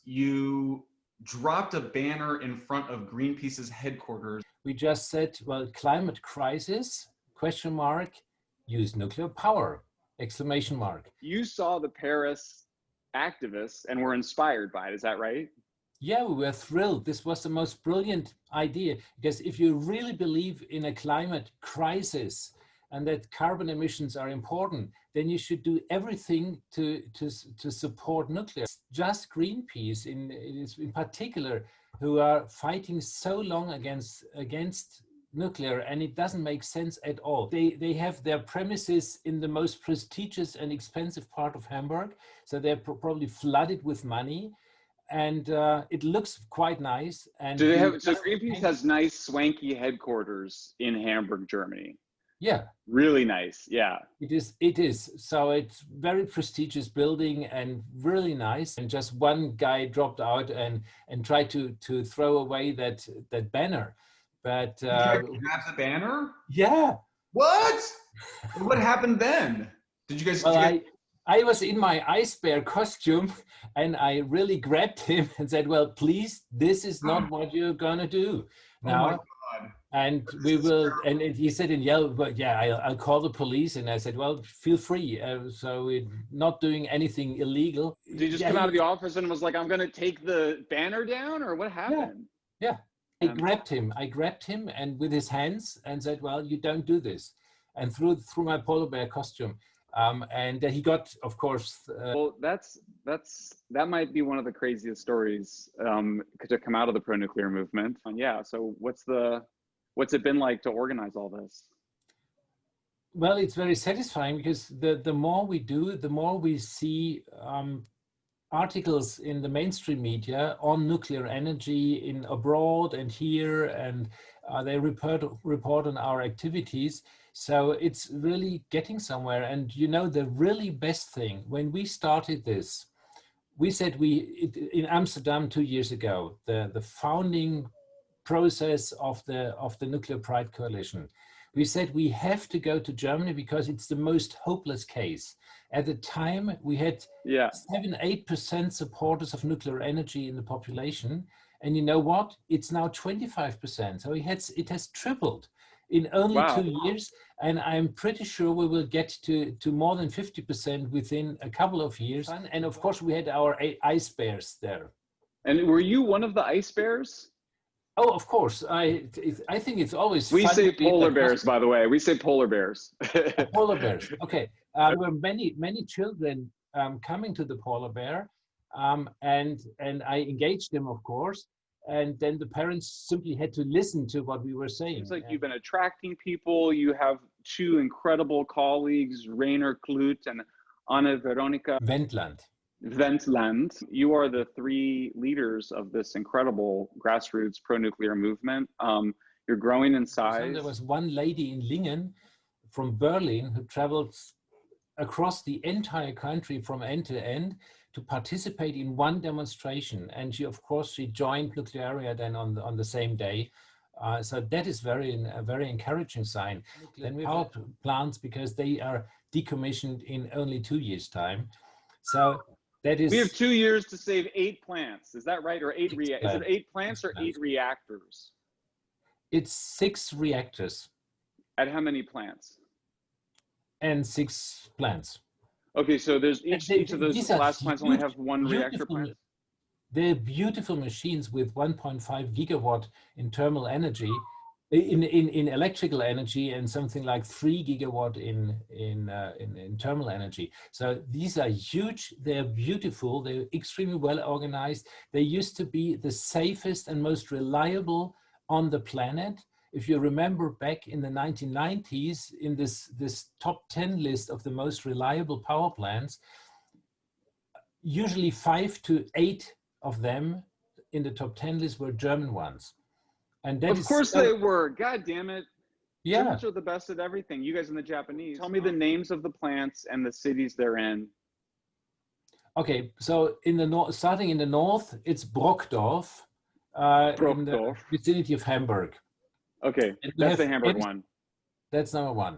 you dropped a banner in front of Greenpeace's headquarters. We just said, well, climate crisis, question mark, use nuclear power, exclamation mark. You saw the Paris activists and were inspired by it, is that right? Yeah, we were thrilled. This was the most brilliant idea, because if you really believe in a climate crisis and that carbon emissions are important, then you should do everything to support nuclear. Just Greenpeace in particular, who are fighting so long against nuclear, and it doesn't make sense at all. They have their premises in the most prestigious and expensive part of Hamburg, so they're probably flooded with money. And it looks quite nice. And do they have, so Greenpeace has nice swanky headquarters in Hamburg, Germany. Yeah. Really nice, yeah. It is. So it's very prestigious building and really nice. And just one guy dropped out and tried to throw away that banner. But you tried to grab the banner? Yeah. What? What happened then? Did you guys? Well, I was in my ice bear costume and I really grabbed him and said, well, please, this is not what you're gonna do now. Oh my God. And we will, and he said in yellow, but yeah, I'll call the police. And I said, well, feel free. So we're not doing anything illegal. Did he just come out of the office and was like, I'm gonna take the banner down, or what happened? Yeah. I grabbed him and with his hands and said, well, you don't do this. And through my polar bear costume. And he got, of course. Well, that might be one of the craziest stories to come out of the pro-nuclear movement. And yeah, so what's it been like to organize all this? Well, it's very satisfying because the more we do, the more we see articles in the mainstream media on nuclear energy in abroad and here, and they report on our activities. So it's really getting somewhere. And you know, the really best thing, when we started this, we said in Amsterdam 2 years ago, the founding process of the Nuclear Pride Coalition, we said we have to go to Germany because it's the most hopeless case. At the time, we had 7–8% supporters of nuclear energy in the population. And you know what? It's now 25%. So it has tripled in only 2 years. And I'm pretty sure we will get to more than 50% within a couple of years. And of course, we had our ice bears there. And were you one of the ice bears? Oh, of course. I think it's always we say polar bears, by the way. We say polar bears. Polar bears. Okay. There were many children coming to the polar bear, and I engaged them, of course. And then the parents simply had to listen to what we were saying. It's like you've been attracting people. You have two incredible colleagues, Rainer Klut and Anne Veronika Wendland. You are the three leaders of this incredible grassroots pro-nuclear movement. You're growing in size. So there was one lady in Lingen from Berlin who traveled across the entire country from end to end to participate in one demonstration. And she, of course, she joined Nuclearia then on the same day. So that is a very encouraging sign. Then we have power plants because they are decommissioned in only 2 years' time. So that is. We have 2 years to save 8 plants. Is that right? Or is it 8 plants or 8 reactors? It's 6 reactors. At how many plants? And 6 plants. Okay, so there's each of those last plants only have 1 reactor plant? They're beautiful machines with 1.5 gigawatt in thermal energy, in electrical energy, and something like 3 gigawatt in thermal energy. So these are huge, they're beautiful, they're extremely well organized. They used to be the safest and most reliable on the planet. If you remember back in the 1990s, in this top 10 list of the most reliable power plants, usually 5 to 8 of them in the top 10 list were German ones. And that of course they were. God damn it. Yeah. Germans are the best at everything. You guys and the Japanese. Tell me the names of the plants and the cities they're in. Okay, so in the north, starting in the north, it's Brockdorf, in the vicinity of Hamburg. Okay, that's the Hamburg one. That's number 1.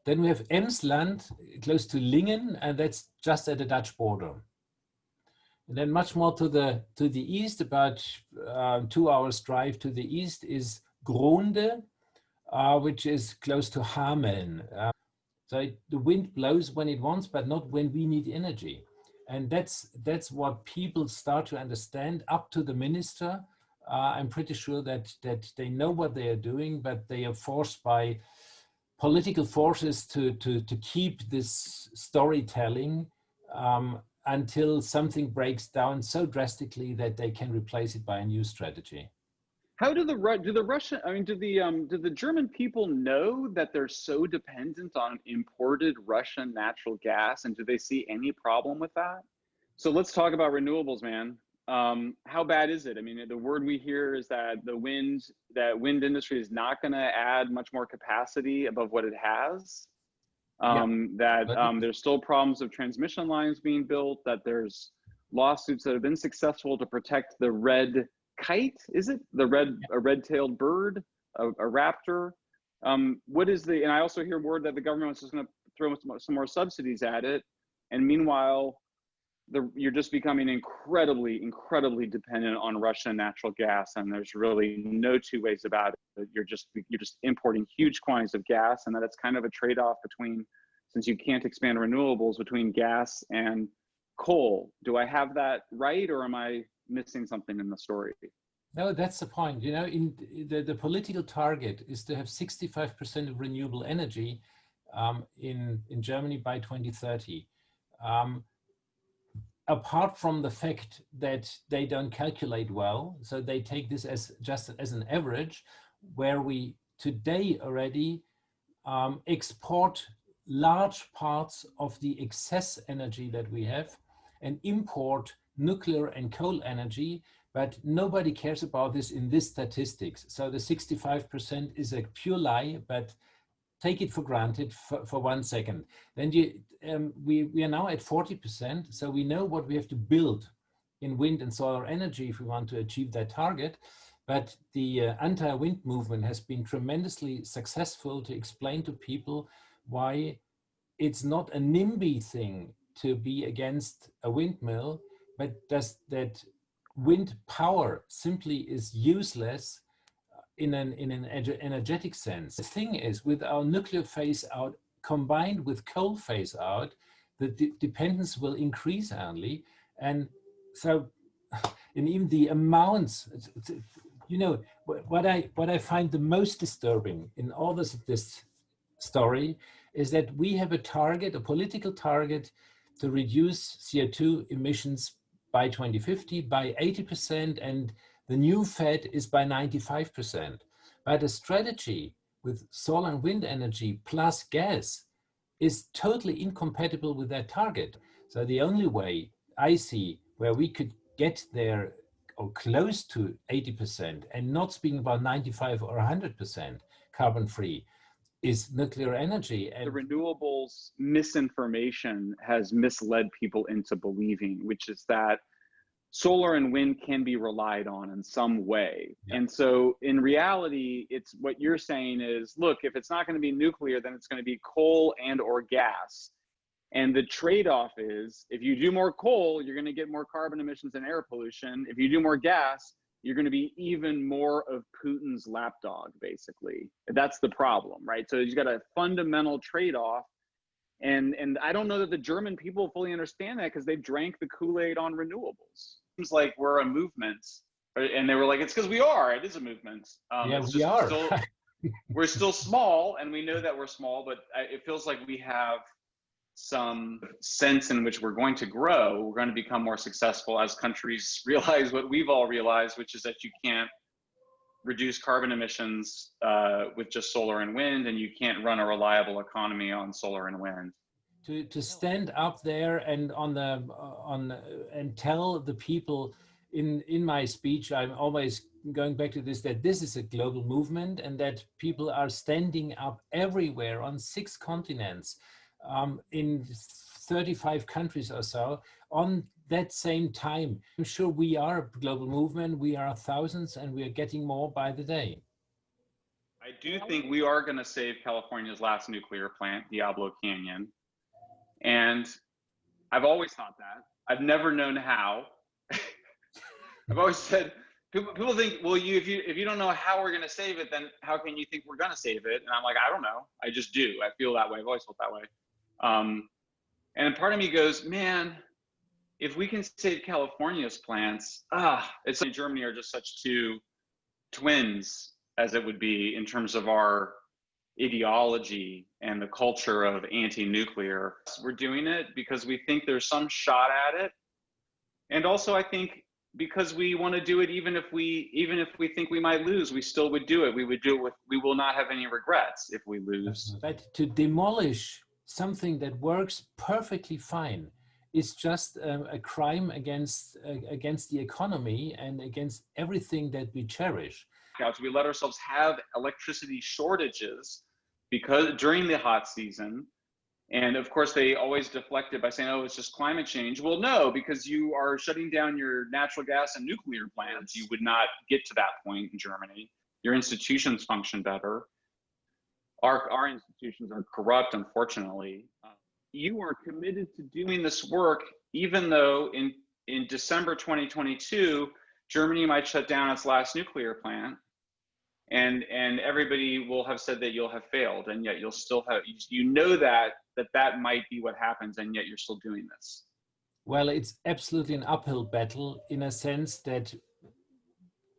Then we have Emsland, close to Lingen, and that's just at the Dutch border. And then much more to the east, about 2 hours drive to the east, is Gronde, which is close to Hameln. So the wind blows when it wants, but not when we need energy. And that's what people start to understand up to the minister. I'm pretty sure that they know what they are doing, but they are forced by political forces to keep this storytelling until something breaks down so drastically that they can replace it by a new strategy. How do the Russian, I mean, do the German people know that they're so dependent on imported Russian natural gas, and do they see any problem with that? So let's talk about renewables, man. How bad is it? I mean, the word we hear is that the wind industry is not going to add much more capacity above what it has. There's still problems of transmission lines being built, that there's lawsuits that have been successful to protect the red kite, is it? A red-tailed bird, a raptor. What is and I also hear word that the government is just going to throw some more subsidies at it. And meanwhile, you're just becoming incredibly dependent on Russian natural gas, and there's really no two ways about it. You're just importing huge quantities of gas, and that it's kind of a trade-off between, since you can't expand renewables, between gas and coal. Do I have that right, or am I missing something in the story? No, that's the point. You know, in the political target is to have 65% of renewable energy in Germany by 2030. Apart from the fact that they don't calculate well, so they take this as just as an average, where we today already export large parts of the excess energy that we have and import nuclear and coal energy, but nobody cares about this in this statistics. So the 65% is a pure lie, but take it for granted for 1 second. Then we are now at 40%, so we know what we have to build in wind and solar energy if we want to achieve that target. But the anti-wind movement has been tremendously successful to explain to people why it's not a NIMBY thing to be against a windmill, but that wind power simply is useless in an energetic sense. The thing is, with our nuclear phase out combined with coal phase out, the dependence will increase only. And so, and even the amounts, you know, what I find the most disturbing in all this story is that we have a target, a political target, to reduce CO2 emissions by 2050 by 80%, and the new Fed is by 95%. But a strategy with solar and wind energy plus gas is totally incompatible with that target. So the only way I see where we could get there or close to 80% and not speaking about 95 or 100% carbon free is nuclear energy. And the renewables misinformation has misled people into believing, which is that solar and wind can be relied on in some way. Yeah. And so in reality, it's what you're saying is, look, if it's not going to be nuclear, then it's going to be coal and or gas. And the trade-off is, if you do more coal, you're going to get more carbon emissions and air pollution. If you do more gas, you're going to be even more of Putin's lapdog, basically. That's the problem, right? So you've got a fundamental trade-off. And I don't know that the German people fully understand that, because they've drank the Kool-Aid on renewables. Seems like we're a movement. And they were like, it's because we are. It is a movement. Yeah, we are. We're still small, and we know that we're small, but it feels like we have some sense in which we're going to grow. We're going to become more successful as countries realize what we've all realized, which is that you can't reduce carbon emissions with just solar and wind, and you can't run a reliable economy on solar and wind. To stand up there and and tell the people in my speech, I'm always going back to this, that this is a global movement and that people are standing up everywhere on 6 continents, in 35 countries or so, on that same time. I'm sure we are a global movement. We are thousands, and we are getting more by the day. I do think we are going to save California's last nuclear plant, Diablo Canyon. And I've always thought that. I've never known how. I've always said, people think, well, if you don't know how we're going to save it, then how can you think we're going to save it? And I'm like, I don't know. I just do. I feel that way. I've always felt that way. And part of me goes, man, if we can save California's plants, it's like Germany are just such two twins, as it would be in terms of our ideology and the culture of anti-nuclear. We're doing it because we think there's some shot at it. And also I think because we want to do it, even if we think we might lose, we still would do it. We would do it we will not have any regrets if we lose. But to demolish something that works perfectly fine is just a crime against the economy and against everything that we cherish. We let ourselves have electricity shortages because during the hot season, and of course they always deflect it by saying, oh, it's just climate change. Well, no, because you are shutting down your natural gas and nuclear plants. You would not get to that point in Germany. Your institutions function better. Our institutions are corrupt, unfortunately. You are committed to doing this work, even though in December 2022, Germany might shut down its last nuclear plant, and everybody will have said that you'll have failed, and yet you'll still have, you know that might be what happens, and yet you're still doing this. Well, it's absolutely an uphill battle in a sense that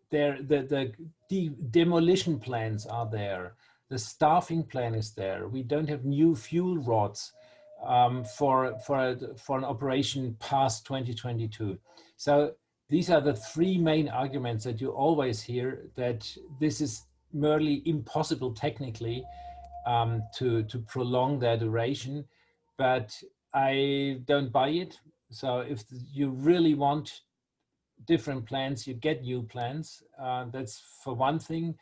the demolition plans are there. The staffing plan is there. We don't have new fuel rods for an operation past 2022. So these are the three main arguments that you always hear, that this is merely impossible technically to prolong their duration, but I don't buy it. So if you really want different plans, you get new plans. That's for one thing.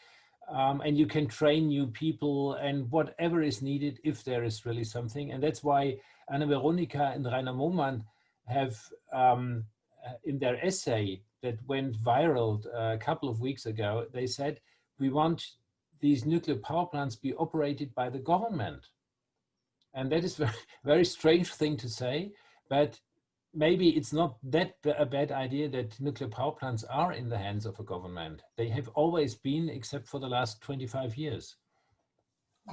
And you can train new people and whatever is needed if there is really something. And that's why Anna Veronica and Rainer Mohmann have, in their essay that went viral a couple of weeks ago, they said, we want these nuclear power plants be operated by the government. And that is a very strange thing to say, but maybe it's not that a bad idea that nuclear power plants are in the hands of a government. They have always been, except for the last 25 years.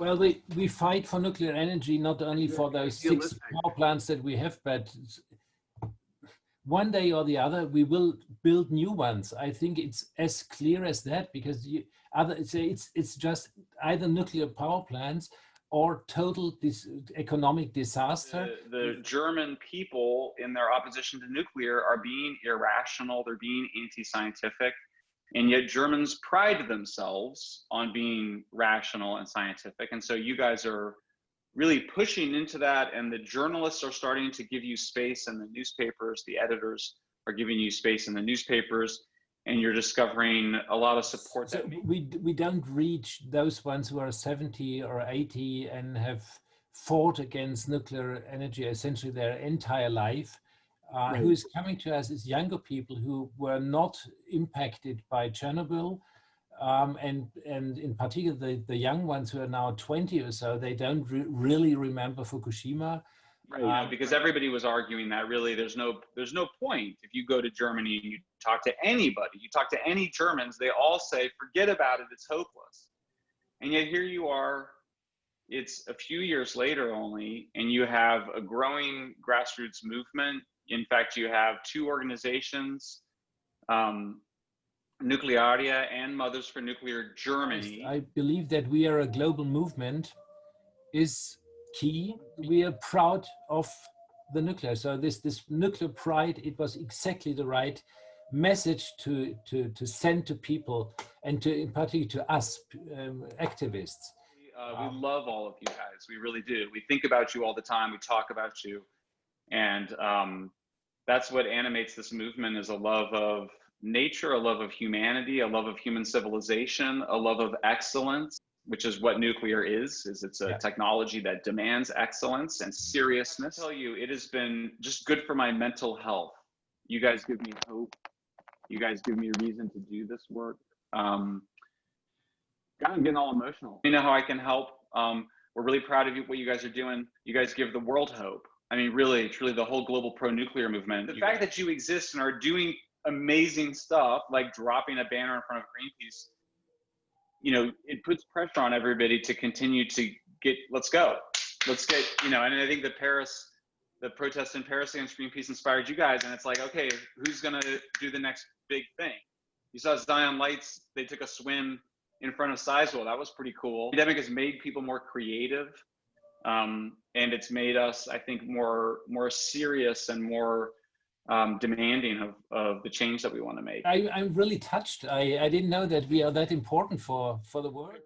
Well, we fight for nuclear energy, not only for those 6 power plants that we have, but one day or the other, we will build new ones. I think it's as clear as that, because it's just either nuclear power plants or total economic disaster. The German people in their opposition to nuclear are being irrational, they're being anti-scientific, and yet Germans pride themselves on being rational and scientific. And so you guys are really pushing into that, and the journalists are starting to give you space in the newspapers, the editors are giving you space in the newspapers, and you're discovering a lot of support. So we don't reach those ones who are 70 or 80 and have fought against nuclear energy essentially their entire life. Right. Who is coming to us is younger people who were not impacted by Chernobyl. And in particular, the young ones who are now 20 or so, they don't really remember Fukushima. Right, because everybody was arguing that really there's no point. If you go to Germany and you talk to anybody, you talk to any Germans, they all say, forget about it, it's hopeless. And yet here you are, it's a few years later only, and you have a growing grassroots movement. In fact, you have 2 organizations, Nuclearia and Mothers for Nuclear Germany. I believe that we are a global movement is key. We are proud of the nuclear. So this nuclear pride, it was exactly the right message to send to people, and to, in particular, to us activists. We love all of you guys. We really do. We think about you all the time. We talk about you, and that's what animates this movement: is a love of nature, a love of humanity, a love of human civilization, a love of excellence, which is what nuclear is it's a technology that demands excellence and seriousness. I tell you, it has been just good for my mental health. You guys give me hope. You guys give me a reason to do this work. God, I'm getting all emotional. You know how I can help? We're really proud of you, what you guys are doing. You guys give the world hope. I mean, really, truly, the whole global pro-nuclear movement. The fact that you exist and are doing amazing stuff, like dropping a banner in front of Greenpeace, you know, it puts pressure on everybody to continue to get, let's get, you know, and I think the protests in Paris against Greenpeace inspired you guys, and it's like, okay, who's gonna do the next big thing? You saw Zion Lights, they took a swim in front of Sizewell. That was pretty cool. The pandemic has made people more creative, and it's made us, I think, more serious and more demanding of the change that we want to make. I'm really touched. I didn't know that we are that important for the world.